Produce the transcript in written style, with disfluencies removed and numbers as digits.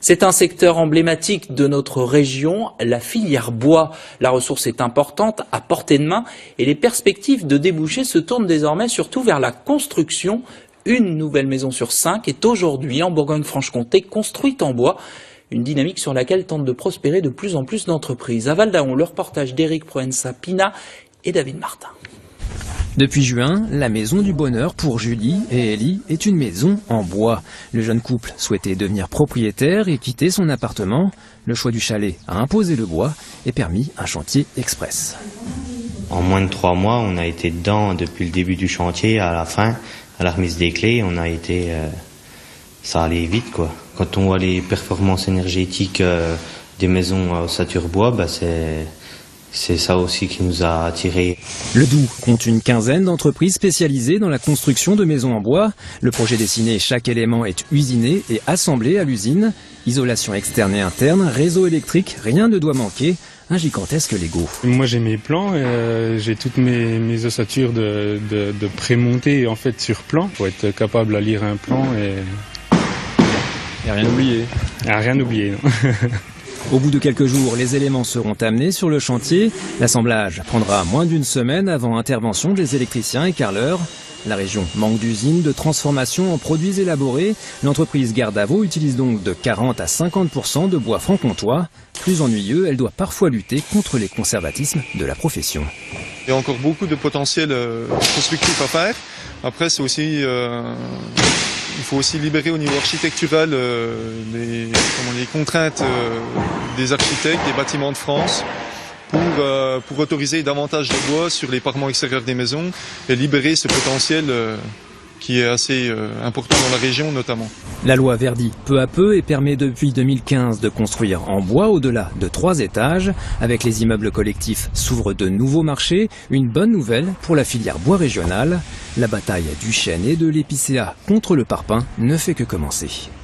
C'est un secteur emblématique de notre région, la filière bois. La ressource est importante, à portée de main, et les perspectives de débouchés se tournent désormais surtout vers la construction. Une nouvelle maison sur 5 est aujourd'hui en Bourgogne-Franche-Comté construite en bois. Une dynamique sur laquelle tentent de prospérer de plus en plus d'entreprises. À Val-d'Aon, le reportage d'Éric Proença-Pina et David Martin. Depuis juin, la maison du bonheur pour Julie et Ellie est une maison en bois. Le jeune couple souhaitait devenir propriétaire et quitter son appartement. Le choix du chalet a imposé le bois et permis un chantier express. En moins de 3 mois, on a été dedans depuis le début du chantier à la fin, à la remise des clés. On a été, ça allait vite quoi. Quand on voit les performances énergétiques des maisons à ossature bois, c'est ça aussi qui nous a attirés. Le Doubs compte une quinzaine d'entreprises spécialisées dans la construction de maisons en bois. Le projet dessiné, chaque élément est usiné et assemblé à l'usine. Isolation externe et interne, réseau électrique, rien ne doit manquer. Un gigantesque Lego. Moi j'ai mes plans, j'ai toutes mes ossatures de prémontées en fait sur plan pour être capable à lire un plan et rien oublié. Rien oublié. Non. Au bout de quelques jours, les éléments seront amenés sur le chantier. L'assemblage prendra moins d'une semaine avant intervention des électriciens et carreleurs. La région manque d'usines de transformation en produits élaborés. L'entreprise Gardavo utilise donc de 40 à 50% de bois franc-comtois. Plus ennuyeux, elle doit parfois lutter contre les conservatismes de la profession. Il y a encore beaucoup de potentiel constructif à faire. Après, c'est aussi, il faut aussi libérer au niveau architectural les contraintes des architectes, des bâtiments de France, pour autoriser davantage de bois sur les parements extérieurs des maisons et libérer ce potentiel qui est assez important dans la région notamment. La loi verdit peu à peu et permet depuis 2015 de construire en bois au-delà de 3 étages. Avec les immeubles collectifs s'ouvrent de nouveaux marchés. Une bonne nouvelle pour la filière bois régionale. La bataille du chêne et de l'épicéa contre le parpaing ne fait que commencer.